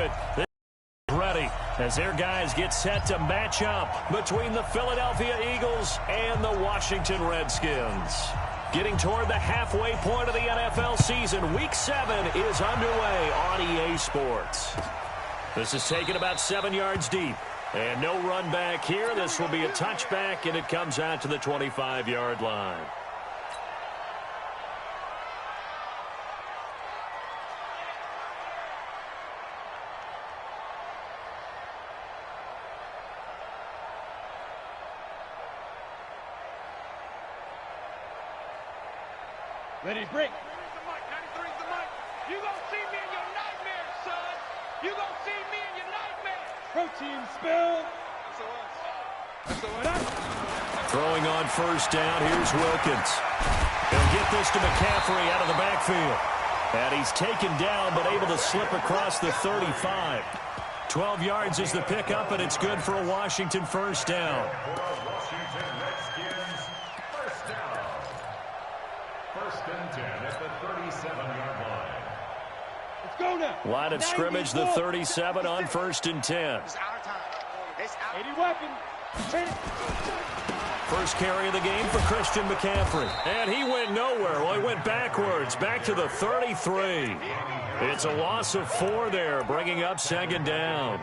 it. Ready as their guys get set to match up between the Philadelphia Eagles and the Washington Redskins. Getting toward the halfway point of the NFL season, Week 7 is underway on EA Sports. This is taken about 7 yards deep. And no run back here. This will be a touchback, and it comes out to the 25-yard line. Ready to break. 93's the mic. You gonna see me in your nightmares, son. You gonna see me in your nightmares. Protein spill. Throwing on first down, here's Wilkins. He'll get this to McCaffrey out of the backfield. And he's taken down but able to slip across the 35. 12 yards is the pickup, and it's good for a Washington first down. Line of scrimmage, the 37 on 1st and 10. 80 weapon. First carry of the game for Christian McCaffrey. And he went nowhere. Well, he went backwards, back to the 33. It's a loss of 4 there, bringing up 2nd down.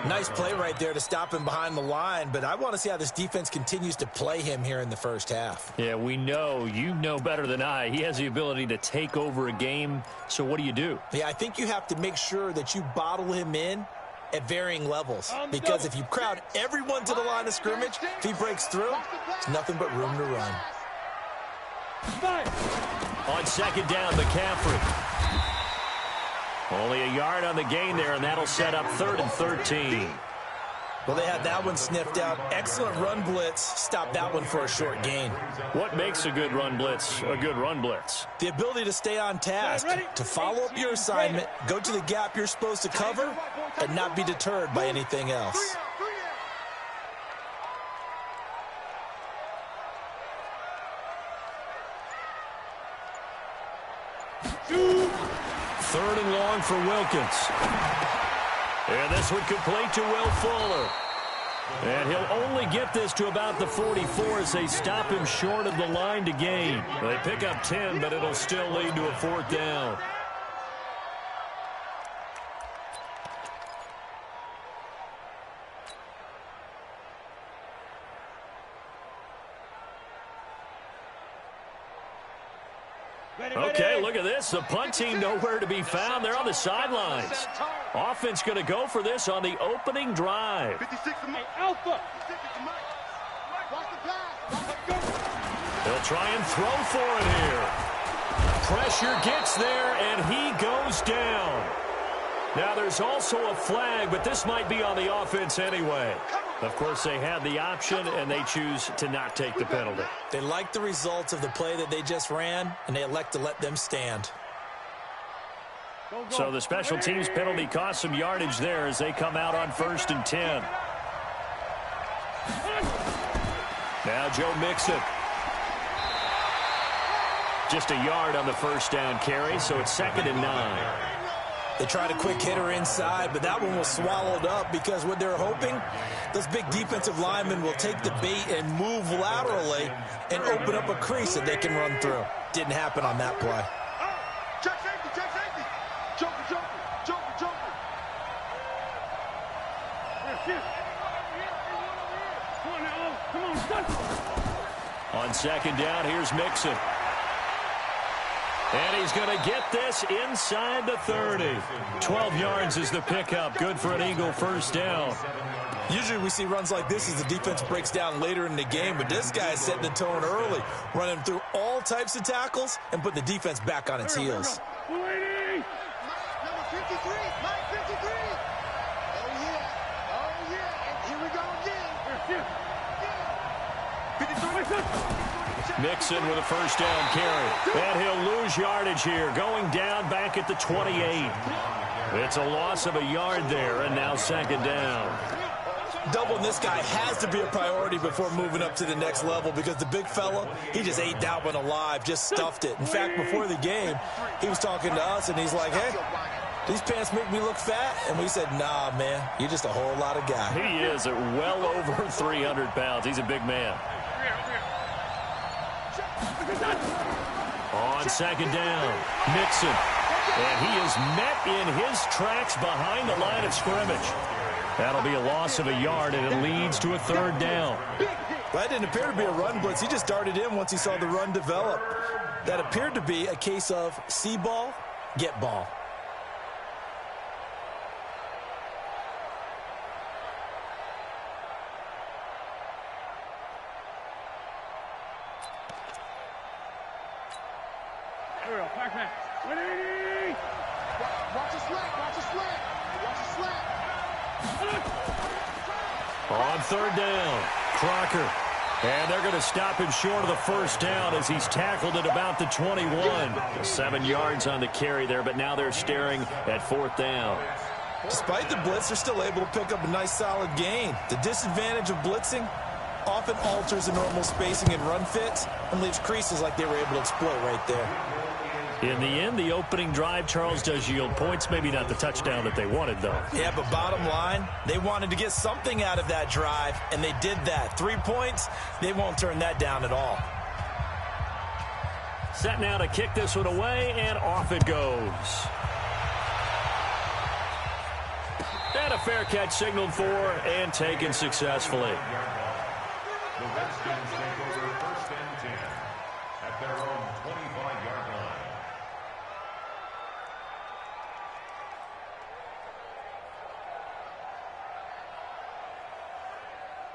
Nice play right there to stop him behind the line, but I want to see how this defense continues to play him here in the first half. Yeah, we know. You know better than I. He has the ability to take over a game, so what do? Yeah, I think you have to make sure that you bottle him in at varying levels, because if you crowd everyone to the line of scrimmage, if he breaks through, there's nothing but room to run. On 2nd down, McCaffrey. Only a yard on the gain there, and that'll set up 3rd and 13. Well, they had that one sniffed out. Excellent run blitz. Stop that one for a short gain. What makes a good run blitz a good run blitz? The ability to stay on task, to follow up your assignment, go to the gap you're supposed to cover, and not be deterred by anything else. Third and long for Wilkins. And this one complete to Will Fuller. And he'll only get this to about the 44 as they stop him short of the line to gain. They pick up 10, but it'll still lead to a 4th down. Okay, look at this. The punt team nowhere to be found. They're on the sidelines. Offense going to go for this on the opening drive. Alpha. They'll try and throw for it here. Pressure gets there, and he goes down. Now, there's also a flag, but this might be on the offense anyway. Of course, they had the option, and they choose to not take the penalty. They like the results of the play that they just ran, and they elect to let them stand. So the special teams penalty cost some yardage there as they come out on 1st and 10. Now Joe Mixon. Just a yard on the first down carry, so it's 2nd and 9. They tried a quick hitter inside, but that one was swallowed up because what they're hoping, those big defensive linemen will take the bait and move laterally and open up a crease that they can run through. Didn't happen on that play. Check safety, check safety. Joker. On 2nd down, here's Mixon. And he's going to get this inside the 30. 12 yards is the pickup. Good for an Eagle first down. Usually we see runs like this as the defense breaks down later in the game, but this guy is setting the tone early, running through all types of tackles and putting the defense back on its heels. Number 53, Mike 53. Oh, yeah. And here we go again. 53. Mixon with a first down carry. And he'll lose yardage here, going down back at the 28. It's a loss of a yard there, and now 2nd down. Doubling this guy has to be a priority before moving up to the next level because the big fella, he just ate that one alive, just stuffed it. In fact, before the game, he was talking to us, and he's like, hey, these pants make me look fat. And we said, nah, man, you're just a whole lot of guy. He is at well over 300 pounds. He's a big man. On second down, Mixon. And he is met in his tracks behind the line of scrimmage. That'll be a loss of a yard, and it leads to a third down. That didn't appear to be a run blitz. He just darted in once he saw the run develop. That appeared to be a case of see ball, get ball. Watch a slant, watch a slant, watch a slant. On third down, Crocker. And they're going to stop him short of the first down as he's tackled at about the 21. 7 yards on the carry there, but now they're staring at fourth down. Despite the blitz, they're still able to pick up a nice solid gain. The disadvantage of blitzing often alters the normal spacing and run fits and leaves creases like they were able to exploit right there. In the end, the opening drive, Charles, does yield points. Maybe not the touchdown that they wanted, though. Yeah, but bottom line, they wanted to get something out of that drive, and they did that. 3 points, they won't turn that down at all. Set now to kick this one away, and off it goes. And a fair catch signaled for and taken successfully. The Redskins take over first and 10 at their own 25-yard line.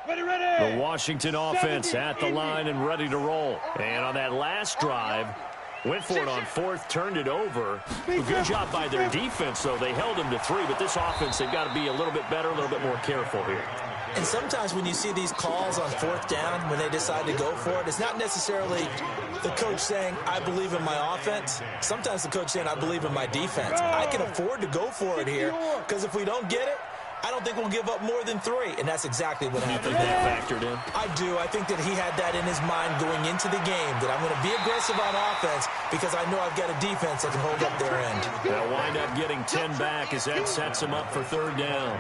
The Washington offense at the line and ready to roll. And on that last drive, went for it on fourth, turned it over. A good job by their defense, though. They held them to 3, but this offense, they've got to be a little bit better, a little bit more careful here. And sometimes when you see these calls on fourth down, when they decide to go for it, it's not necessarily the coach saying, I believe in my offense. Sometimes the coach saying, I believe in my defense. I can afford to go for it here because if we don't get it, I don't think we'll give up more than 3, and that's exactly what happened. You think that factored in? I do. I think that he had that in his mind going into the game, that I'm going to be aggressive on offense because I know I've got a defense that can hold up their end. They'll wind up getting 10 back as that sets them up for third down.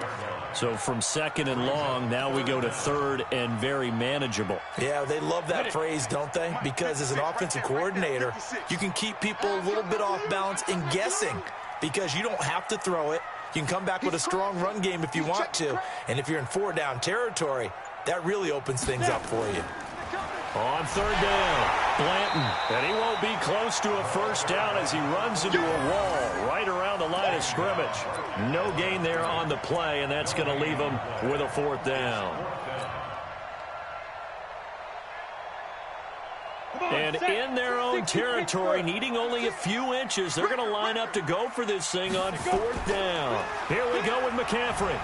So from second and long, now we go to third and very manageable. Yeah, they love that phrase, don't they? Because as an offensive coordinator, you can keep people a little bit off balance and guessing because you don't have to throw it. You can come back with a strong run game if you want to. And if you're in 4-down territory, that really opens things up for you. On third down, Blanton. And he won't be close to a first down as he runs into a wall right around the line of scrimmage. No gain there on the play, and that's going to leave him with a fourth down. And in their own territory, needing only a few inches, they're going to line up to go for this thing on fourth down. Here we go with McCaffrey.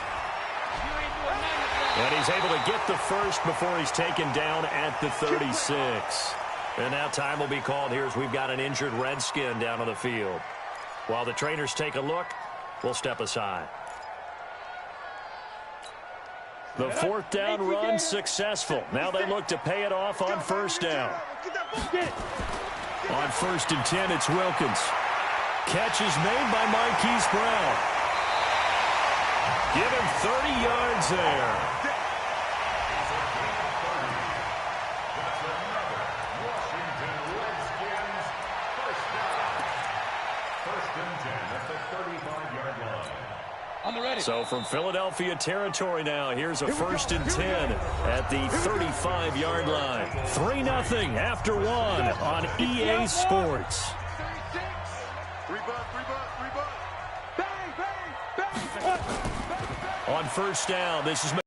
And he's able to get the first before he's taken down at the 36. And now time will be called here as we've got an injured Redskin down on the field. While the trainers take a look, we'll step aside. The fourth down run successful. Now they look to pay it off on first down. On first and 10, it's Wilkins. Catch is made by Marquise Brown. Give him 30 yards there. Washington Redskins first down. First and 10 at the 35-yard line. On the ready. So from Philadelphia territory now, here's a first and 10 at the 35-yard line. 3-0 after one on EA Sports. 3-butt. Bang, bang, bang. On first down, this will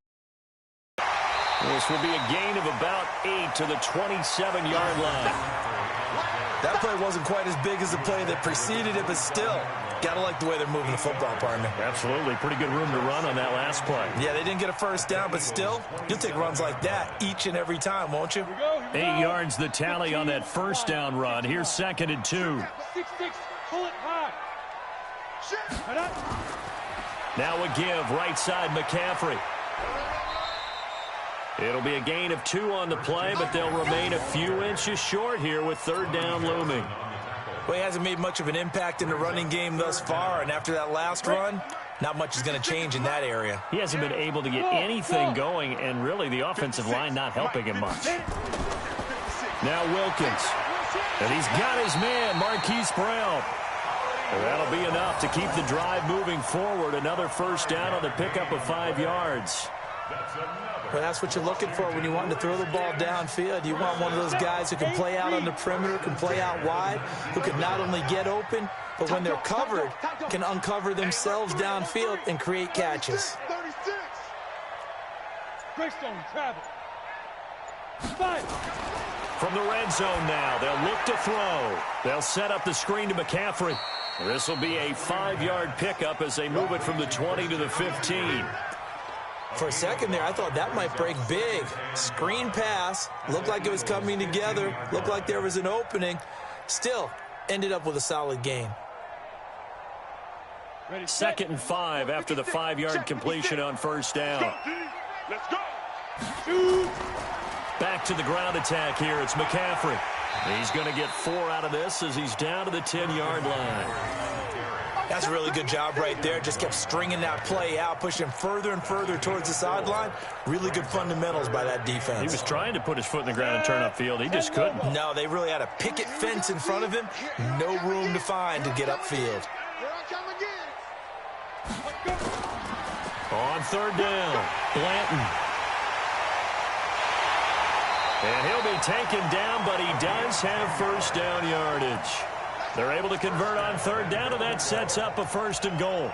be a gain of about 8 to the 27-yard line. That play wasn't quite as big as the play that preceded it, but still, gotta like the way they're moving the football, partner. Absolutely. Pretty good room to run on that last play. Yeah, they didn't get a first down, but still, you'll take runs like that each and every time, won't you? 8 yards the tally on that first down run. Here's second and 2. 6-6, pull it high. Now a give, right side McCaffrey. It'll be a gain of 2 on the play, but they'll remain a few inches short here with third down looming. Well, he hasn't made much of an impact in the running game thus far, and after that last run, not much is going to change in that area. He hasn't been able to get anything going, and really the offensive line not helping him much. Now Wilkins. And he's got his man, Marquise Brown. And that'll be enough to keep the drive moving forward. Another first down on the pickup of 5 yards. Well, that's what you're looking for when you want to throw the ball downfield. You want one of those guys who can play out on the perimeter, can play out wide, who can not only get open, but when they're covered, can uncover themselves downfield and create catches. Greystone travel. Five. From the red zone now, they'll look to throw. They'll set up the screen to McCaffrey. This will be a 5-yard pickup as they move it from the 20 to the 15. For a second there, I thought that might break big. Screen pass, looked like it was coming together, looked like there was an opening. Still, ended up with a solid gain. 2nd and 5 after the 5-yard completion on first down. Let's go. Back to the ground attack here. It's McCaffrey. He's going to get 4 out of this as he's down to the 10-yard line. That's a really good job right there. Just kept stringing that play out, pushing further and further towards the sideline. Really good fundamentals by that defense. He was trying to put his foot in the ground and turn upfield. He just couldn't. No, they really had a picket fence in front of him. No room to find to get upfield. On 3rd down, Blanton. And he'll be taken down, but he does have first down yardage. They're able to convert on 3rd down, and that sets up a 1st and goal.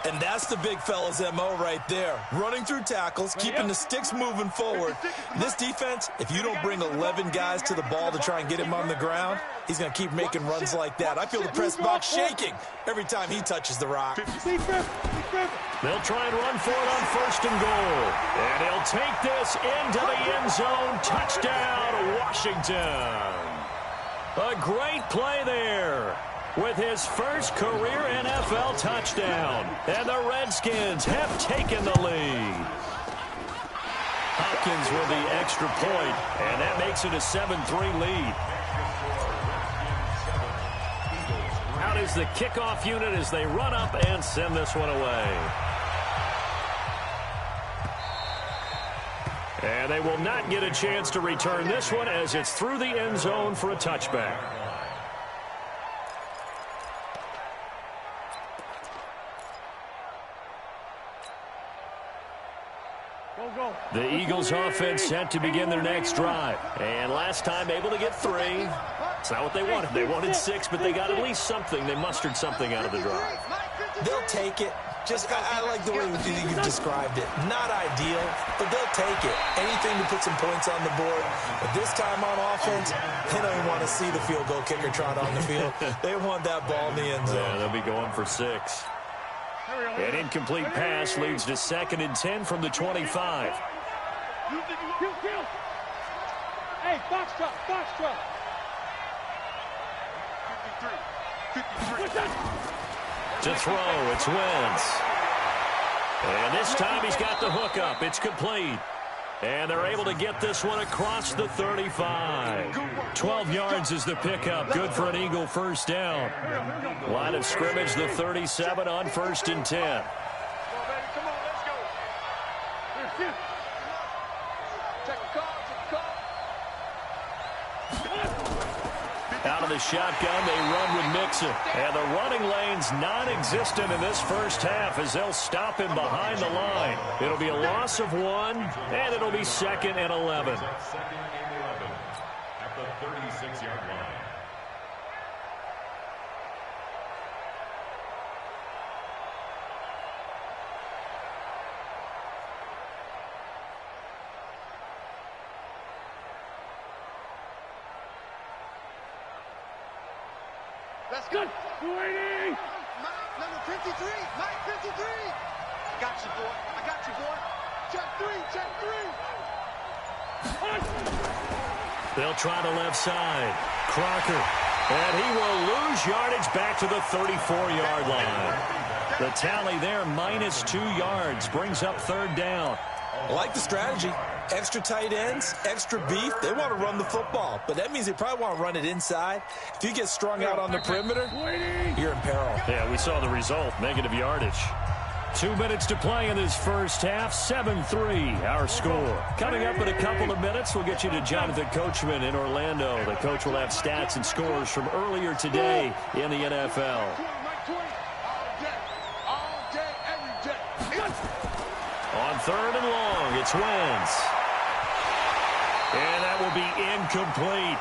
And that's the big fella's MO right there. Running through tackles, keeping the sticks moving forward. This defense, if you don't bring 11 guys to the ball to try and get him on the ground, he's going to keep making runs like that. I feel the press box shaking every time he touches the rock. They'll try and run for it on 1st and goal. And he'll take this into the end zone. Touchdown, Washington. A great play there with his first career NFL touchdown. And the Redskins have taken the lead. Hopkins with the extra point, and that makes it a 7-3 lead. Out is the kickoff unit as they run up and send this one away. And they will not get a chance to return this one as it's through the end zone for a touchback. The Eagles offense set to begin their next drive. And last time able to get 3. It's not what they wanted. They wanted 6, but they got at least something. They mustered something out of the drive. They'll take it. I like the way you've described it. Not ideal, but they'll take it. Anything to put some points on the board. But this time on offense, they don't even want to see the field goal kicker trot on the field. They want that ball in the end zone. Yeah, they'll be going for 6. An incomplete pass leads to 2nd and 10 from the 25. Hey, box truck, box truck. 53. To throw, it's Wentz. And this time he's got the hook up. It's complete. And they're able to get this one across the 35. 12 yards is the pickup. Good for an Eagle first down. Line of scrimmage, the 37 on 1st and 10. Come on, baby. Come on, let's go. Check the call, Out of the shotgun, they run with Mixon. And the running lane's non-existent in this first half as they'll stop him behind the line. It'll be a loss of 1, and it'll be 2nd and 11. 2nd and 11 at the 36-yard line. Let's go. Waiting. Mike, number 53. Mike, 53. I got you, boy. I got you, boy. Check 3. Check 3. They'll try the left side. Crocker. And he will lose yardage back to the 34-yard line. The tally there, -2 yards, brings up 3rd down. I like the strategy. Extra tight ends, extra beef, they want to run the football. But that means they probably want to run it inside. If you get strung out on the perimeter, you're in peril. Yeah, we saw the result, negative yardage. 2 minutes to play in this first half, 7-3 our score. Coming up in a couple of minutes, we'll get you to Jonathan Coachman in Orlando. The coach will have stats and scores from earlier today in the NFL. On 3rd and long, it's Wentz. And that will be incomplete.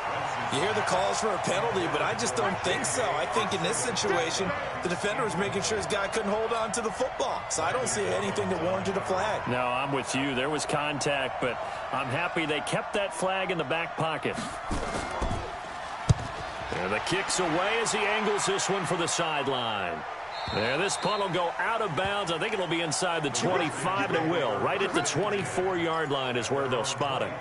You hear the calls for a penalty, but I just don't think so. I think in this situation, the defender was making sure his guy couldn't hold on to the football. So I don't see anything that warranted a flag. No, I'm with you. There was contact, but I'm happy they kept that flag in the back pocket. And the kick's away as he angles this one for the sideline. There, this punt will go out of bounds. I think it'll be inside the 25, and it will. Right at the 24-yard line is where they'll spot it.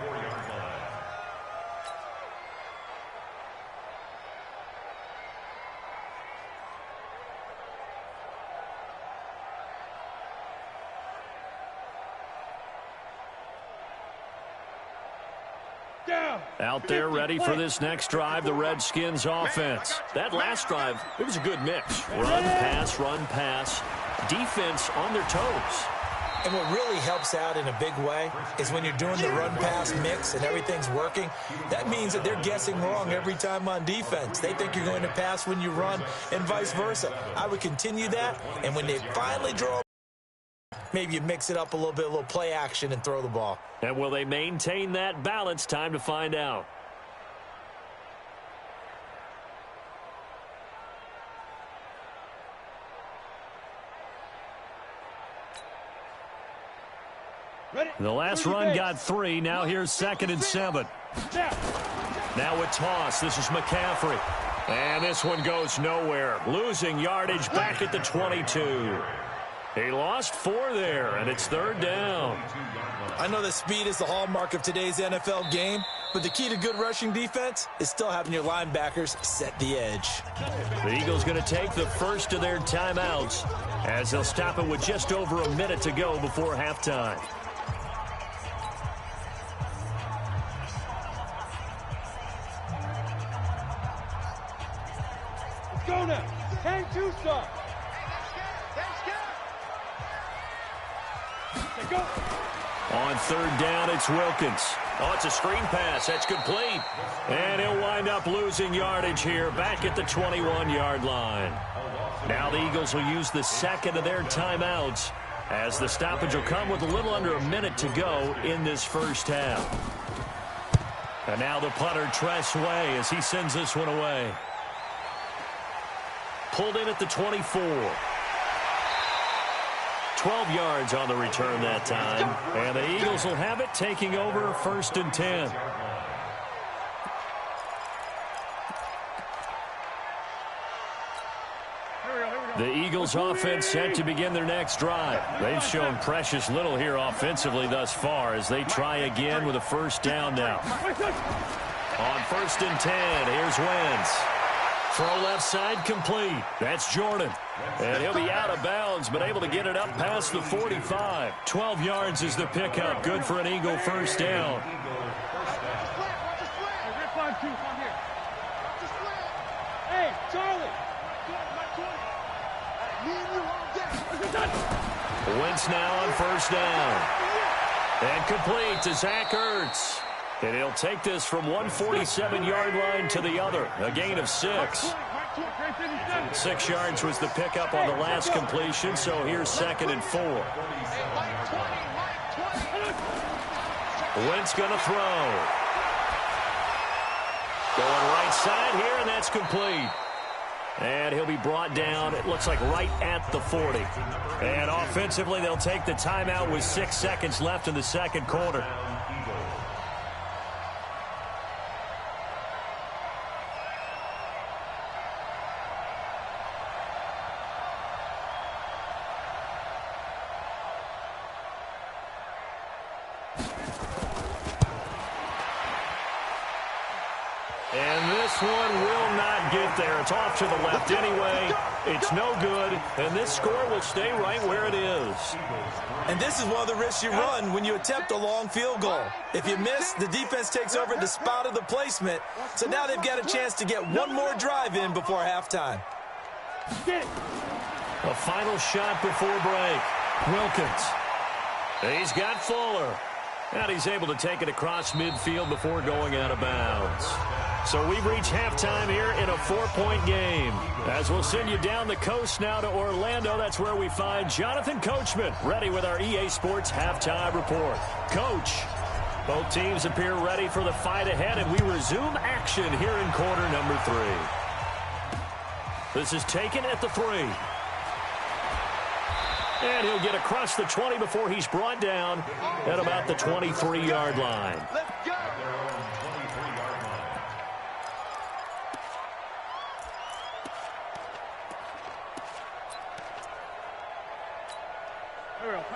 Out there ready for this next drive, the Redskins offense. That last drive, it was a good mix. Run, pass, defense on their toes. And what really helps out in a big way is when you're doing the run-pass mix and everything's working, that means that they're guessing wrong every time on defense. They think you're going to pass when you run and vice versa. I would continue that, and when they finally draw, maybe you mix it up a little bit, a little play action, and throw the ball. And will they maintain that balance? Time to find out. The last run got 3. Now here's 2nd and 7. Now a toss. This is McCaffrey. And this one goes nowhere. Losing yardage back at the 22. He lost 4 there, and it's 3rd down. I know that speed is the hallmark of today's NFL game, but the key to good rushing defense is still having your linebackers set the edge. The Eagles going to take the first of their timeouts as they'll stop it with just over a minute to go before halftime. Let's go now. 10-2 start. Go. On 3rd down, it's Wilkins. Oh, it's a screen pass. That's complete. And he'll wind up losing yardage here back at the 21-yard line. Now the Eagles will use the second of their timeouts as the stoppage will come with a little under a minute to go in this first half. And now the punter, Tress Way, as he sends this one away. Pulled in at the 24. 12 yards on the return that time. And the Eagles will have it, taking over 1st and 10. The Eagles offense set to begin their next drive. They've shown precious little here offensively thus far as they try again with a 1st down now. On 1st and 10, here's Wentz. Throw left side complete. That's Jordan. And he'll be out of bounds, but able to get it up past the 45. 12 yards is the pickup. Good for an Eagle 1st down. Hey, Charlie. Wentz now on 1st down. And complete to Zach Ertz. And he'll take this from 147-yard line to the other. A gain of 6. 6 yards was the pickup on the last completion, so here's 2nd and 4. Wentz going to throw. Going right side here, and that's complete. And he'll be brought down, it looks like right at the 40. And offensively, they'll take the timeout with 6 seconds left in the second quarter. And this one will not could get there. It's off to the left anyway. It's no good, and this score will stay right where it is. And this is one of the risks you run when you attempt a long field goal. If you miss, the defense takes over at the spot of the placement. So now they've got a chance to get one more drive in before halftime. A final shot before break. Wilkins. He's got Fuller. And he's able to take it across midfield before going out of bounds. So we've reached halftime here in a 4-point game. As we'll send you down the coast now to Orlando, that's where we find Jonathan Coachman, ready with our EA Sports halftime report. Coach, both teams appear ready for the fight ahead, and we resume action here in quarter number 3. This is taken at the 3. And he'll get across the 20 before he's brought down at about the 23-yard line. Let's go.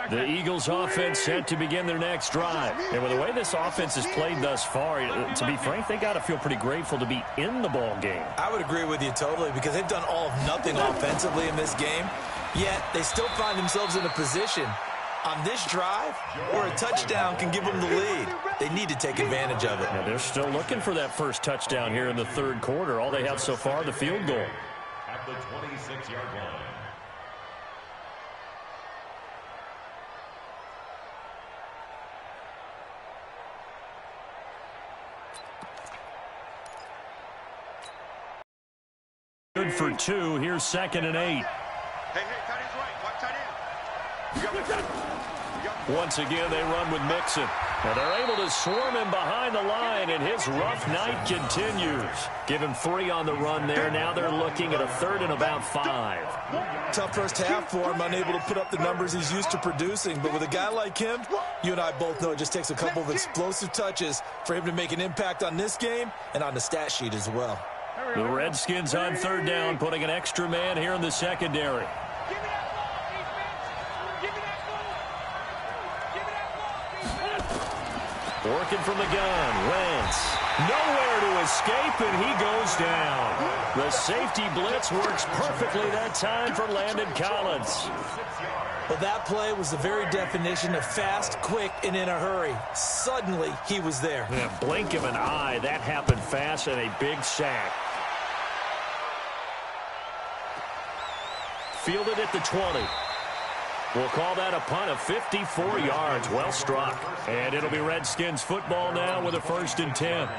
The Eagles offense set to begin their next drive. And with the way this offense has played thus far, to be frank, they got to feel pretty grateful to be in the ball game. I would agree with you totally because they've done all of nothing offensively in this game, yet they still find themselves in a position on this drive where a touchdown can give them the lead. They need to take advantage of it. Now they're still looking for that first touchdown here in the third quarter. All they have so far, the field goal. At the 26-yard line. Good for 2. Here's 2nd and 8. Hey, tight end's right. Watch tight end. Once again, they run with Mixon. And they're able to swarm him behind the line, and his rough night continues. Give him 3 on the run there. Now they're looking at a 3rd and about 5. Tough first half for him, unable to put up the numbers he's used to producing. But with a guy like him, you and I both know it just takes a couple of explosive touches for him to make an impact on this game and on the stat sheet as well. The Redskins on 3rd down, putting an extra man here in the secondary. Give me that ball, defense. Give me that ball. Give me that ball, defense. Working from the gun, Wentz. Nowhere to escape, and he goes down. The safety blitz works perfectly that time for Landon Collins. Well, that play was the very definition of fast, quick, and in a hurry. Suddenly, he was there. In a blink of an eye, that happened fast and a big sack. Fielded at the 20. We'll call that a punt of 54 yards. Well struck. And it'll be Redskins football now with a 1st and 10.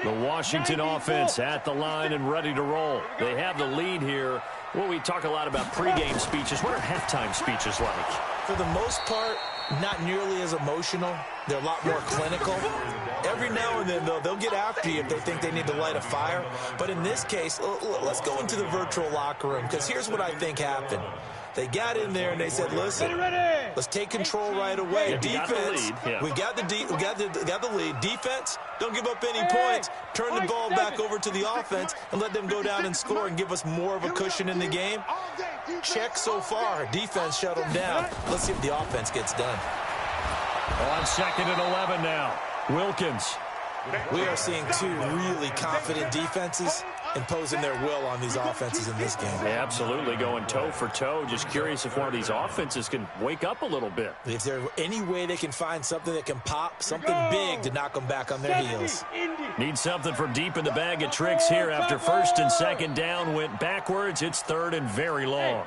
The Washington offense at the line and ready to roll. They have the lead here. Well, we talk a lot about pregame speeches. What are halftime speeches like? For the most part, not nearly as emotional. They're a lot more clinical. Every now and then, though, they'll get after you if they think they need to light a fire. But in this case, let's go into the virtual locker room, because here's what I think happened. They got in there and they said, listen, let's take control right away. Defense, we got the lead. Defense, don't give up any points. Turn the ball back over to the offense and let them go down and score and give us more of a cushion in the game. Check so far. Defense shut them down. Let's see if the offense gets done. On 2nd and 11 now. Wilkins. We are seeing 2 really confident defenses imposing their will on these offenses in this game. Yeah, absolutely, going toe for toe. Just curious if one of these offenses can wake up a little bit. If there's any way they can find something that can pop, something big to knock them back on their heels. Need something from deep in the bag of tricks here after 1st and 2nd down went backwards. It's 3rd and very long.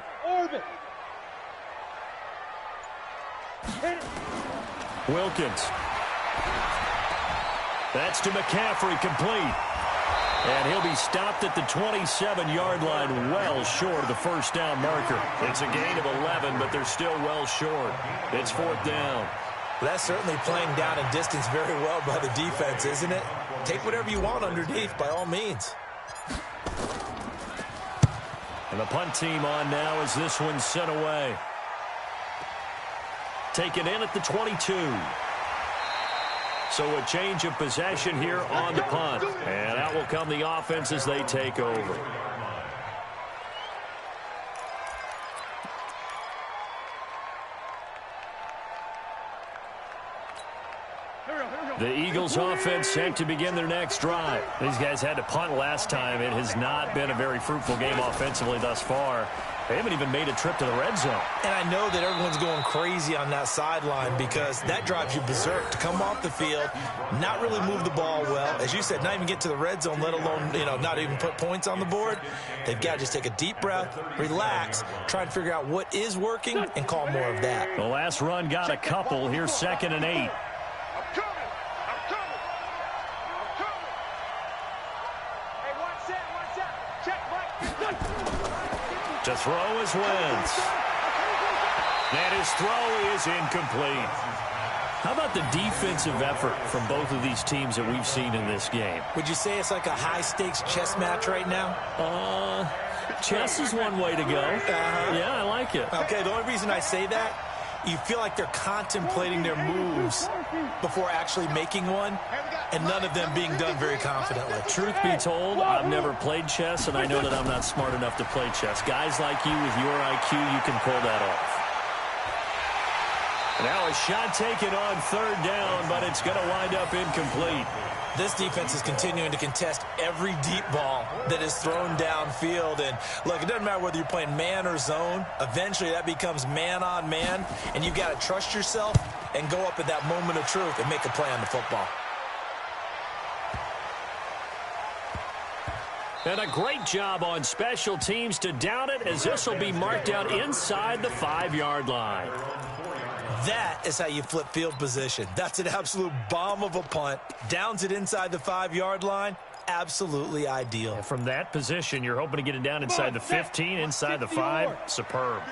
Wilkins. That's to McCaffrey, complete. And he'll be stopped at the 27-yard line, well short of the 1st down marker. It's a gain of 11, but they're still well short. It's 4th down. That's certainly playing down in distance very well by the defense, isn't it? Take whatever you want underneath, by all means. And the punt team on now as this one's sent away. Taken in at the 22. So a change of possession here on the punt. And out will come the offense as they take over. The Eagles offense set to begin their next drive. These guys had to punt last time. It has not been a very fruitful game offensively thus far. They haven't even made a trip to the red zone. And I know that everyone's going crazy on that sideline because that drives you berserk to come off the field, not really move the ball well. As you said, not even get to the red zone, let alone, not even put points on the board. They've got to just take a deep breath, relax, try and figure out what is working and call more of that. The last run got a couple. Here's 2nd and 8. To throw is Wentz. And his throw is incomplete. How about the defensive effort from both of these teams that we've seen in this game? Would you say it's like a high-stakes chess match right now? Chess is one way to go. Yeah, I like it. Okay, the only reason I say that, you feel like they're contemplating their moves before actually making one, and none of them being done very confidently. Truth be told, I've never played chess, and I know that I'm not smart enough to play chess. Guys like you with your IQ, you can pull that off. Now a shot taken on 3rd down, but it's going to wind up incomplete. This defense is continuing to contest every deep ball that is thrown downfield. And, look, it doesn't matter whether you're playing man or zone. Eventually, that becomes man-on-man, and you've got to trust yourself and go up at that moment of truth and make a play on the football. And a great job on special teams to down it, as this will be marked out inside the 5-yard line. That is how you flip field position. That's an absolute bomb of a punt. Downs it inside the 5-yard line. Absolutely ideal. And from that position, you're hoping to get it down inside the 15, inside the 5. Superb.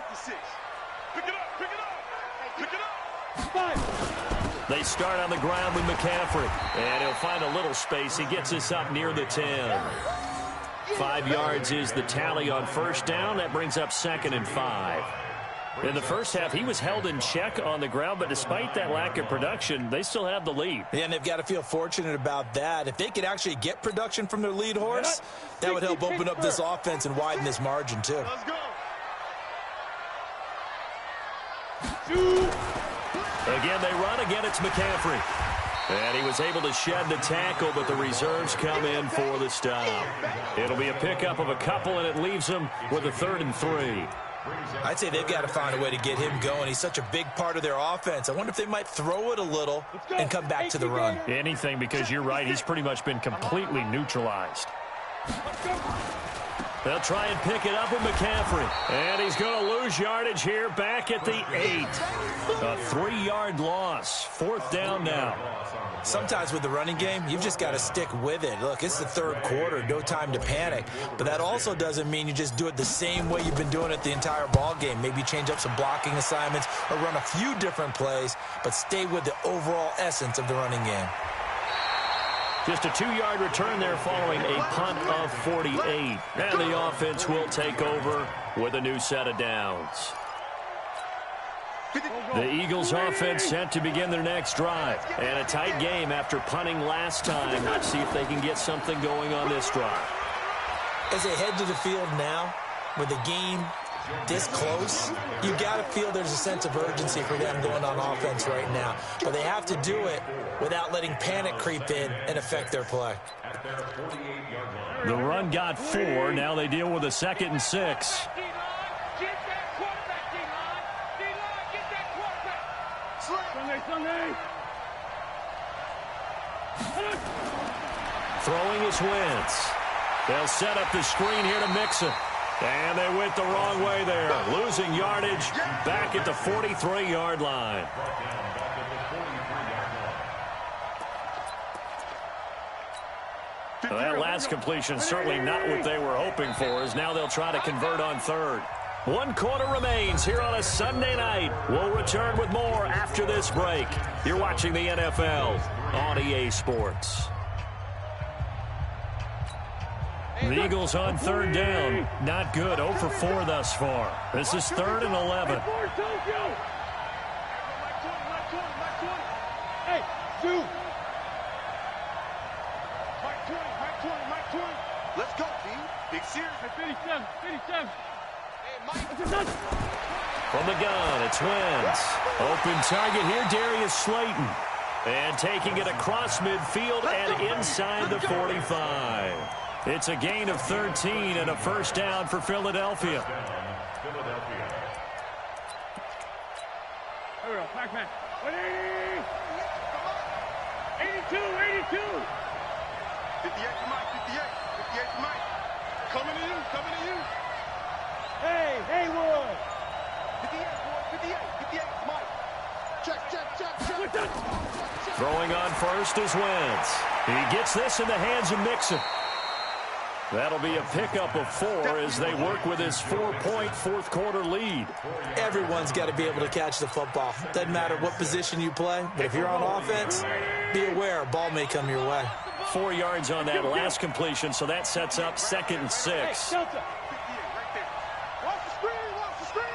They start on the ground with McCaffrey. And he'll find a little space. He gets us up near the 10. 5 yards is the tally on 1st down. That brings up 2nd and 5. In the first half, he was held in check on the ground, but despite that lack of production, they still have the lead. And they've got to feel fortunate about that. If they could actually get production from their lead horse, that would help open up this offense and widen this margin, too. Let's go. Again, they run. Again, it's McCaffrey. And he was able to shed the tackle, but the reserves come in for the stop. It'll be a pickup of a couple, and it leaves them with a 3rd and 3. I'd say they've got to find a way to get him going. He's such a big part of their offense. I wonder if they might throw it a little and come back to the run. Anything, because you're right. He's pretty much been completely neutralized. They'll try and pick it up with McCaffrey. And he's going to lose yardage here back at the 8. A 3-yard loss. 4th down now. Sometimes with the running game, you've just got to stick with it. Look, it's the 3rd quarter, no time to panic. But that also doesn't mean you just do it the same way you've been doing it the entire ball game. Maybe change up some blocking assignments or run a few different plays, but stay with the overall essence of the running game. Just a 2-yard return there following a punt of 48. And the offense will take over with a new set of downs. The Eagles offense set to begin their next drive. And a tight game after punting last time. Let's see if they can get something going on this drive. As they head to the field now, with the game this close, you got to feel there's a sense of urgency for them going on offense right now. But they have to do it without letting panic creep in and affect their play. The run got 4. Now they deal with a 2nd and 6. Throwing is Wentz. They'll set up the screen here to Mixon. And they went the wrong way there. Losing yardage back at the 43-yard line. Well, that last completion certainly not what they were hoping for, as now they'll try to convert on 3rd. 1 quarter remains here on a Sunday night. We'll return with more after this break. You're watching the NFL on EA Sports. The Eagles on 3rd down. Not good. 0 for 4 thus far. This is 3rd and 11. Hey, shoot! Let's go, team. Big series. 57. Hey, Mike. From the gun, it's Wentz. Open target here, Darius Slayton. And taking it across midfield and inside the 45. It's a gain of 13 and a first down for Philadelphia. Here we go, Pac-Man. 180! 82, 82! 58 to Mike, 58 to Mike. Coming to you. Hey, Haywood! 58, boy, 58 to Mike. Check. Throwing on first is Wentz. He gets this in the hands of Mixon. That'll be a pickup of 4 as they work with his 4-point fourth-quarter lead. Everyone's got to be able to catch the football. Doesn't matter what position you play, but if you're on offense, be aware a ball may come your way. 4 yards on that last completion, so that sets up 2nd and 6. Hey, Delta! Watch the screen. Watch the screen.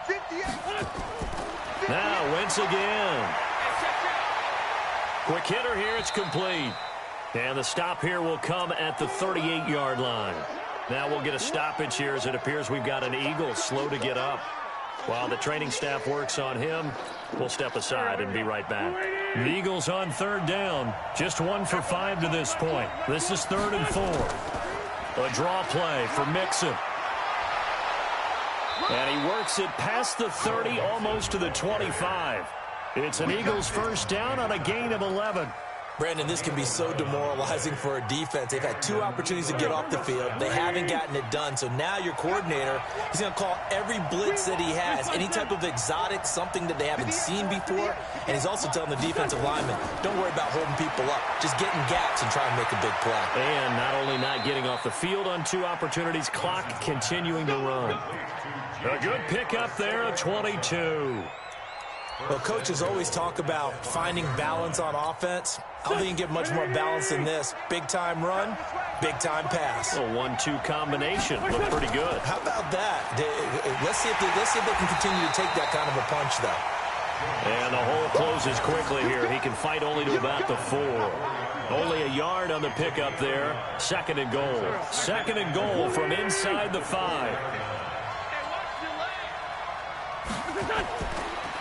58. Now Wentz again. Quick hitter here, it's complete. And the stop here will come at the 38-yard line. Now we'll get a stoppage here as it appears we've got an Eagle slow to get up. While the training staff works on him, we'll step aside and be right back. The Eagles on 3rd down. Just 1 for 5 to this point. This is 3rd and 4. A draw play for Mixon. And he works it past the 30, almost to the 25. It's an Eagles first down on a gain of 11. Brandon, this can be so demoralizing for a defense. They've had 2 opportunities to get off the field. They haven't gotten it done. So now your coordinator, he's going to call every blitz that he has, any type of exotic, something that they haven't seen before. And he's also telling the defensive lineman, don't worry about holding people up. Just get in gaps and try and make a big play. And not only not getting off the field on 2 opportunities, clock continuing to run. A good pickup there, a 22. Well, coaches always talk about finding balance on offense. I don't think you can get much more balance than this. Big-time run, big-time pass. A 1-2 combination. Looked pretty good. How about that? Let's see if they can continue to take that kind of a punch, though. And the hole closes quickly here. He can fight only to about the 4. Only a yard on the pickup there. 2nd and goal. 2nd and goal from inside the 5.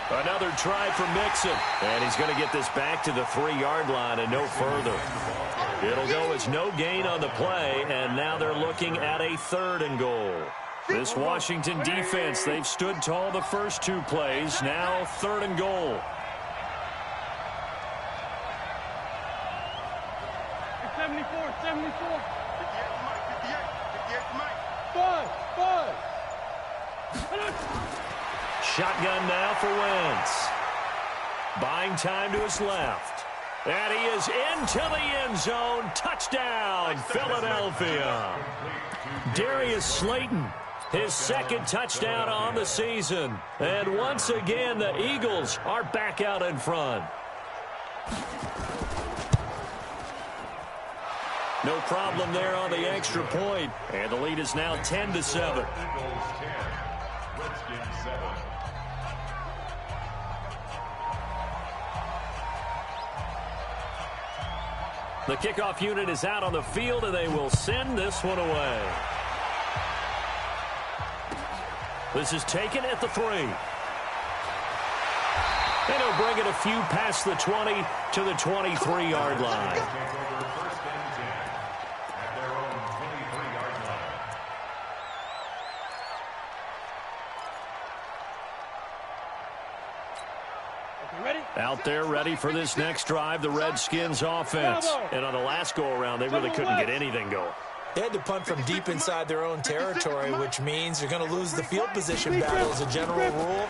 Another try for Mixon. And he's going to get this back to the 3-yard line and no further. It'll go as no gain on the play, and now they're looking at a 3rd and goal. This Washington defense, they've stood tall the first 2 plays. Now 3rd and goal. It's 74, 74. 58 to Mike. 5. Shotgun now for Wentz. Buying time to his left. And he is into the end zone. Touchdown, Philadelphia. Darius Slayton, his 2nd touchdown on the season. And once again, the Eagles are back out in front. No problem there on the extra point. And the lead is now 10-7. The kickoff unit is out on the field, and they will send this one away. This is taken at the 3. And he'll bring it a few past the 20 to the 23-yard line. Out there ready for this next drive, the Redskins offense. And on the last go-around, they really couldn't get anything going. They had to punt from deep inside their own territory, which means you're going to lose the field position battle as a general rule.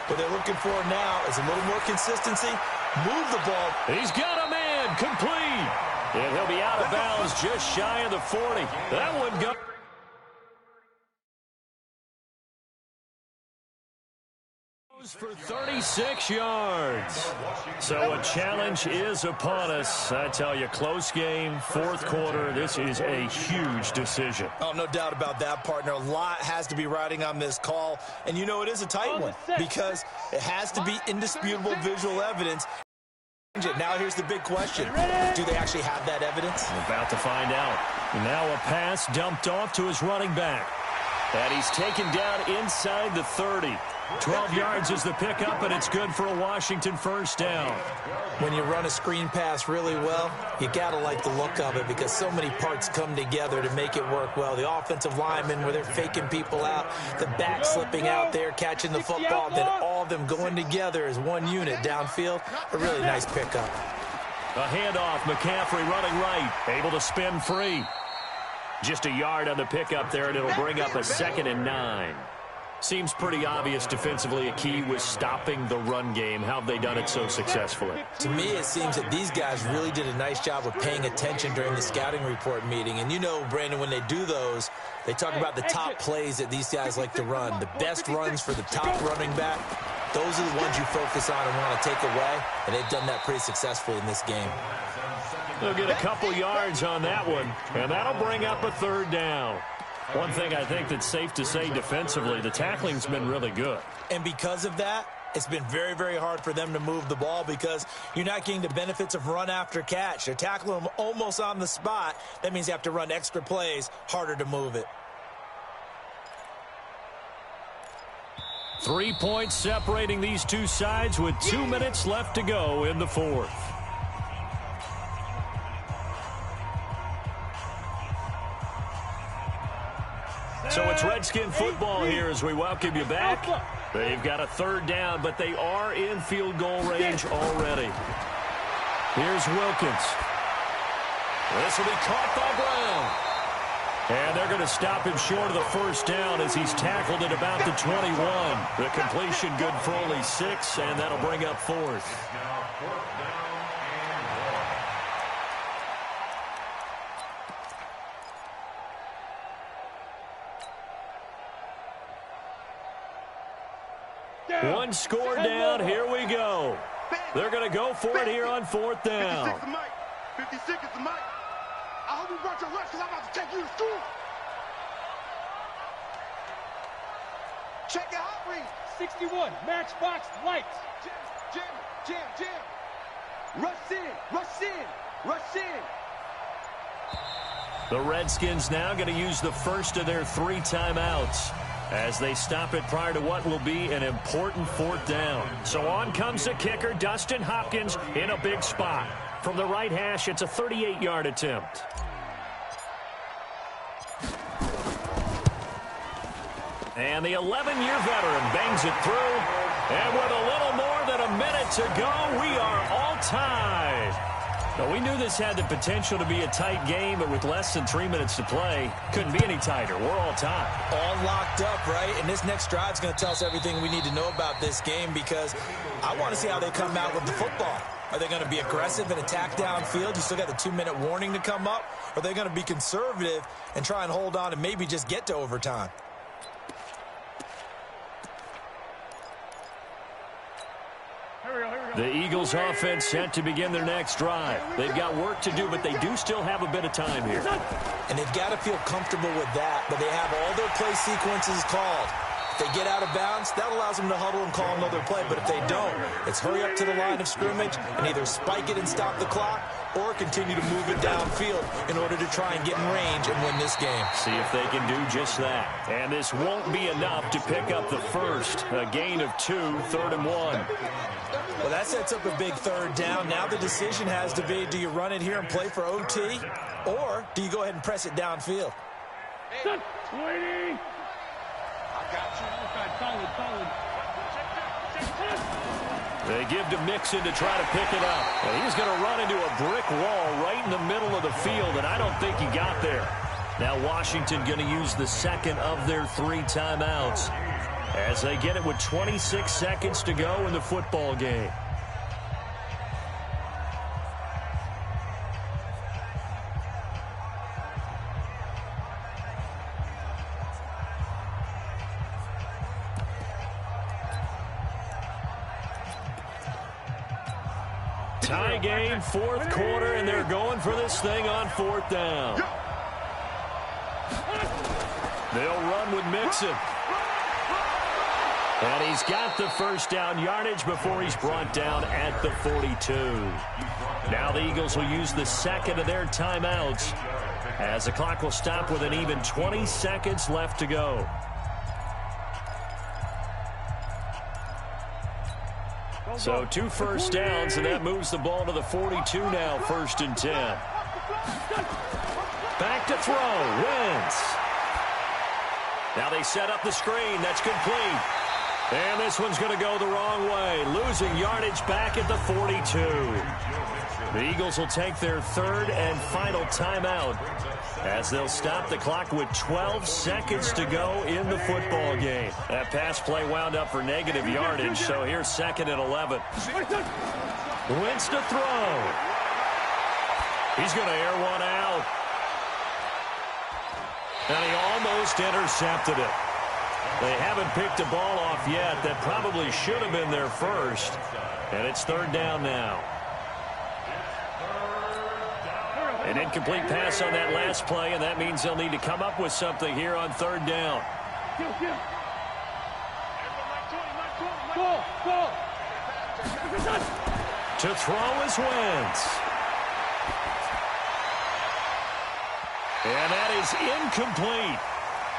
What they're looking for now is a little more consistency. Move the ball. He's got a man complete. And he'll be out of bounds just shy of the 40. That one got... for 36 yards. So a challenge is upon us. I tell you, close game, 4th quarter. This is a huge decision. Oh, no doubt about that, partner. A lot has to be riding on this call. And you know it is a tight one because it has to be indisputable visual evidence. Now here's the big question. Do they actually have that evidence? We're about to find out. Now a pass dumped off to his running back. And he's taken down inside the 30. 12 yards is the pickup, and it's good for a Washington first down. When you run a screen pass really well, you got to like the look of it because so many parts come together to make it work well. The offensive linemen, where they're faking people out, the back slipping out there, catching the football, then all of them going together as one unit downfield. A really nice pickup. A handoff, McCaffrey running right, able to spin free. Just a yard on the pickup there, and it'll bring up a 2nd and 9. Seems pretty obvious defensively a key was stopping the run game. How have they done it so successfully? To me, it seems that these guys really did a nice job of paying attention during the scouting report meeting. And you know, Brandon, when they do those, they talk about the top plays that these guys like to run. The best runs for the top running back, those are the ones you focus on and want to take away. And they've done that pretty successfully in this game. They'll get a couple yards on that one, and that'll bring up a 3rd down. One thing I think that's safe to say defensively, the tackling's been really good. And because of that, it's been very, very hard for them to move the ball because you're not getting the benefits of run after catch. They're tackling them almost on the spot. That means you have to run extra plays, harder to move it. 3 points separating these two sides with 2 minutes left to go in the 4th. So it's Redskin football here as we welcome you back. They've got a 3rd down, but they are in field goal range already. Here's Wilkins. This will be caught by Brown. And they're going to stop him short of the 1st down as he's tackled at about the 21. The completion good for only 6, and that'll bring up 4th. One score down. Here we go. They're going to go for it here on 4th down. 56 is the mic. I hope you brought your lunch because I'm about to take you to school. Check your hot read. 61, matchbox lights. Jam. Rush in. The Redskins now going to use the first of their 3 timeouts as they stop it prior to what will be an important 4th down. So on comes the kicker, Dustin Hopkins, in a big spot. From the right hash, it's a 38-yard attempt. And the 11-year veteran bangs it through. And with a little more than a minute to go, we are all tied. Now, we knew this had the potential to be a tight game, but with less than 3 minutes to play, couldn't be any tighter. We're all tied. All locked up, right? And this next drive is going to tell us everything we need to know about this game because I want to see how they come out with the football. Are they going to be aggressive and attack downfield? You still got the 2-minute warning to come up. Or are they going to be conservative and try and hold on and maybe just get to overtime? The Eagles offense set to begin their next drive. They've got work to do, but they do still have a bit of time here. And they've got to feel comfortable with that, but they have all their play sequences called. If they get out of bounds, that allows them to huddle and call another play. But if they don't, it's hurry up to the line of scrimmage and either spike it and stop the clock or continue to move it downfield in order to try and get in range and win this game. See if they can do just that. And this won't be enough to pick up the first. A gain of 2, 3rd and 1. Well, that sets up a big 3rd down. Now the decision has to be, do you run it here and play for OT, or do you go ahead and press it downfield? 20. Solid. They give to Mixon to try to pick it up. And he's going to run into a brick wall right in the middle of the field, and I don't think he got there. Now Washington going to use the 2nd of their 3 timeouts as they get it with 26 seconds to go in the football game. Tie game, 4th quarter, and they're going for this thing on 4th down. They'll run with Mixon. And he's got the 1st down yardage before he's brought down at the 42. Now the Eagles will use the 2nd of their timeouts as the clock will stop with an even 20 seconds left to go. So 2 first downs, and that moves the ball to the 42 now, 1st and 10. Back to throw, Wentz. Now they set up the screen. That's complete. And this one's going to go the wrong way, losing yardage back at the 42. The Eagles will take their 3rd and final timeout as they'll stop the clock with 12 seconds to go in the football game. That pass play wound up for negative yardage, so here's 2nd and 11. Wentz to throw. He's going to air one out. And he almost intercepted it. They haven't picked a ball off yet. That probably should have been their first. And it's 3rd down now. An incomplete pass on that last play, and that means they'll need to come up with something here on 3rd down. To throw is Wentz. And that is incomplete.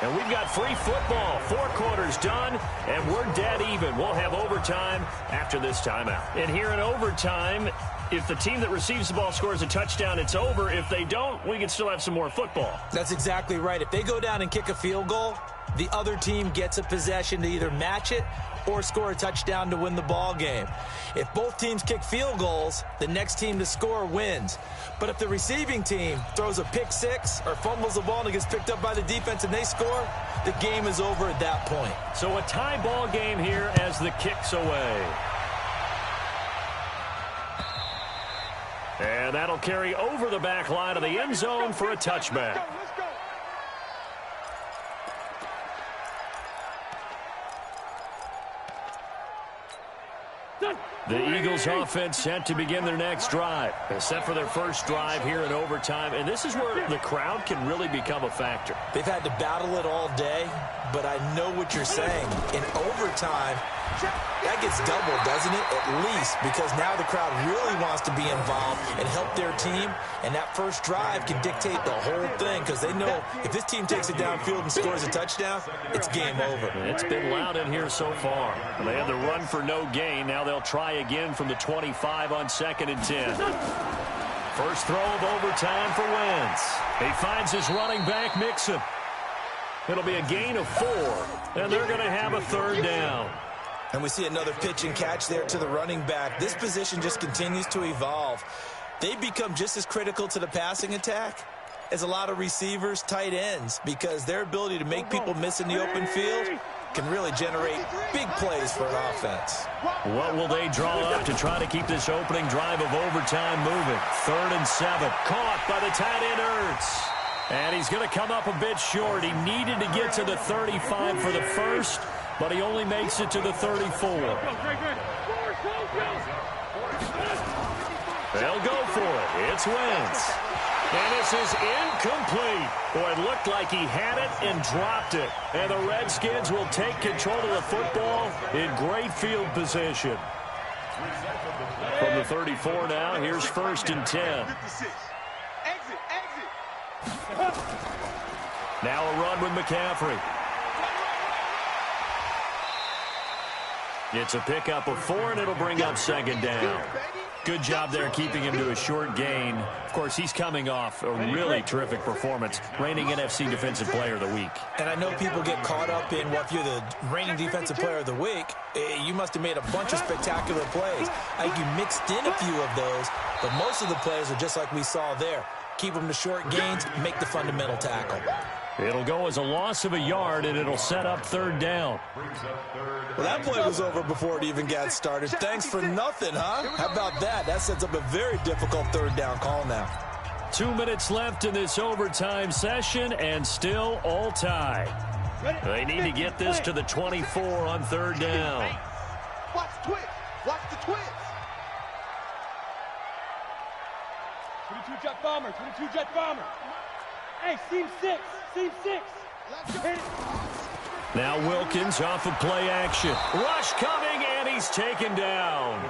And we've got free football. 4 quarters done, and we're dead even. We'll have overtime after this timeout. And here in overtime, if the team that receives the ball scores a touchdown, it's over. If they don't, we can still have some more football. That's exactly right. If they go down and kick a field goal, the other team gets a possession to either match it or score a touchdown to win the ball game. If both teams kick field goals, the next team to score wins. But if the receiving team throws a pick six or fumbles the ball and it gets picked up by the defense and they score, the game is over at that point. So a tie ball game here as the kick's away. And that'll carry over the back line of the end zone for a touchback. The Eagles offense set to begin their next drive. They're set for their first drive here in overtime, and this is where the crowd can really become a factor. They've had to battle it all day, but I know what you're saying. In overtime, that gets doubled, doesn't it? At least, because now the crowd really wants to be involved and help their team, and that first drive can dictate the whole thing because they know if this team takes it downfield and scores a touchdown, it's game over. It's been loud in here so far. They had the run for no gain. Now they'll try again from the 25 on 2nd and 10. First throw of overtime for Wentz. He finds his running back, Mixon. It'll be a gain of 4, and they're going to have a 3rd down. And we see another pitch and catch there to the running back. This position just continues to evolve. They become just as critical to the passing attack as a lot of receivers, tight ends, because their ability to make people miss in the open field can really generate big plays for an offense. What will they draw up to try to keep this opening drive of overtime moving? 3rd and 7. Caught by the tight end, Ertz. And he's going to come up a bit short. He needed to get to the 35 for the first, but he only makes it to the 34. They'll go for it. It's Wentz. And this is incomplete. Boy, it looked like he had it and dropped it. And the Redskins will take control of the football in great field position. From the 34 now, here's 1st and 10. Now a run with McCaffrey. It's a pickup of 4, and it'll bring up 2nd down. Good job there keeping him to a short gain. Of course, he's coming off a really terrific performance, reigning NFC Defensive Player of the Week. And I know people get caught up in, well, if you're the reigning Defensive Player of the Week, you must have made a bunch of spectacular plays. I think you mixed in a few of those, but most of the plays are just like we saw there. Keep them to short gains, make the fundamental tackle. It'll go as a loss of a yard, and it'll set up 3rd down. Well, that play was over before it even got started. Thanks for nothing, huh? How about that? That sets up a very difficult 3rd down call now. 2 minutes left in this overtime session, and still all tied. They need to get this to the 24 on 3rd down. Watch the twist. Watch the twist. 22 jet bomber. 22 jet bomber. Hey, seam 6. Seam 6. Hit it. Now Wilkins off of play action. Rush coming, and he's taken down.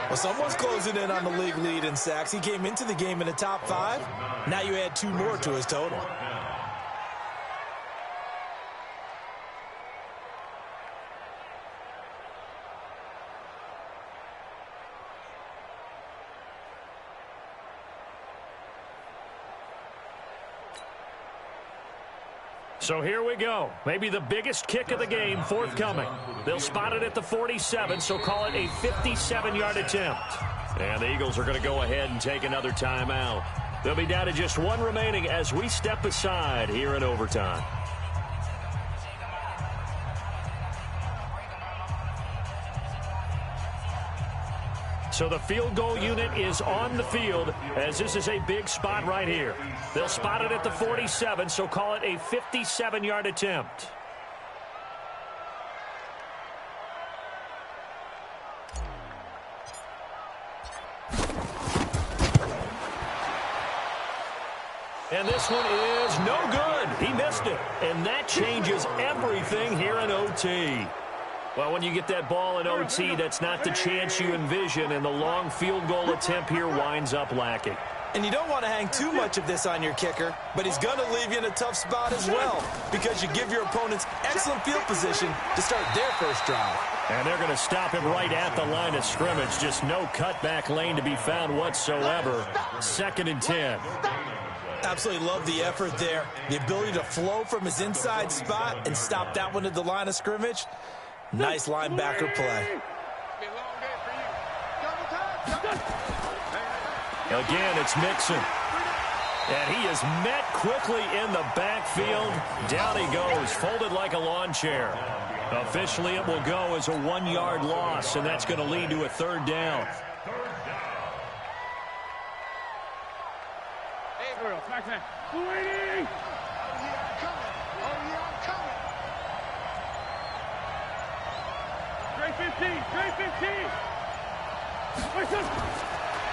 Well, someone's closing in on the league lead in sacks. He came into the game in the top 5. Now you add 2 more to his total. So here we go. Maybe the biggest kick of the game forthcoming. They'll spot it at the 47, so call it a 57-yard attempt. And the Eagles are going to go ahead and take another timeout. They'll be down to just 1 remaining as we step aside here in overtime. So the field goal unit is on the field as this is a big spot right here. They'll spot it at the 47, so call it a 57-yard attempt. And this one is no good. He missed it. And that changes everything here in OT. Well, when you get that ball in OT, that's not the chance you envision, and the long field goal attempt here winds up lacking. And you don't want to hang too much of this on your kicker, but he's going to leave you in a tough spot as well because you give your opponents excellent field position to start their first drive. And they're going to stop him right at the line of scrimmage. Just no cutback lane to be found whatsoever. 2nd and 10. Absolutely love the effort there. The ability to flow from his inside spot and stop that one at the line of scrimmage. Nice linebacker play. Again, it's Mixon. And he is met quickly in the backfield. Down he goes, folded like a lawn chair. Officially, it will go as a 1-yard loss, and that's going to lead to a 3rd down.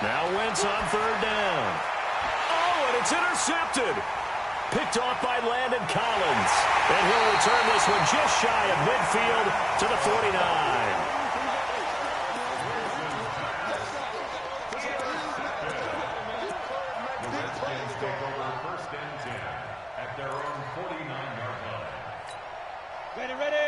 Now Wentz on 3rd down. Oh, and it's intercepted. Picked off by Landon Collins. And he'll return this one just shy of midfield to the 49.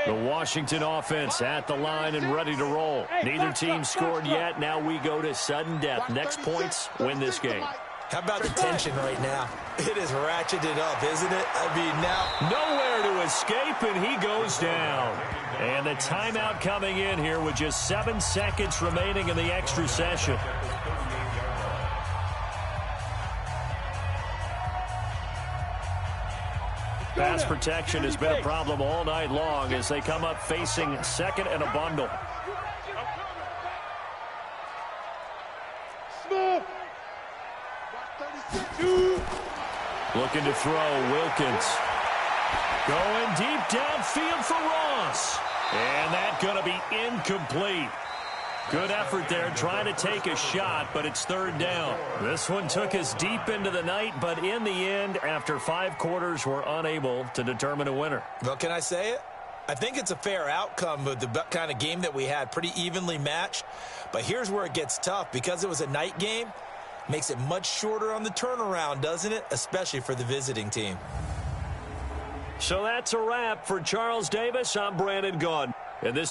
The Washington offense at the line and ready to roll. Neither team scored yet. Now we go to sudden death. Next points win this game. How about the tension right now? It is ratcheted up, isn't it? I mean, now nowhere to escape, and he goes down. And the timeout coming in here with just 7 seconds remaining in the extra session. Pass protection has been a problem all night long as they come up facing 2nd and a bundle. Looking to throw, Wilkins. Going deep downfield for Ross. And that's going to be incomplete. Good effort there trying to take a shot, but it's 3rd down. This one took us deep into the night, but in the end, after 5 quarters, we're unable to determine a winner. Well, can I say it? I think it's a fair outcome with the kind of game that we had, pretty evenly matched. But here's where it gets tough. Because it was a night game, makes it much shorter on the turnaround, doesn't it? Especially for the visiting team. So that's a wrap for Charles Davis. I'm Brandon Gaudin. And this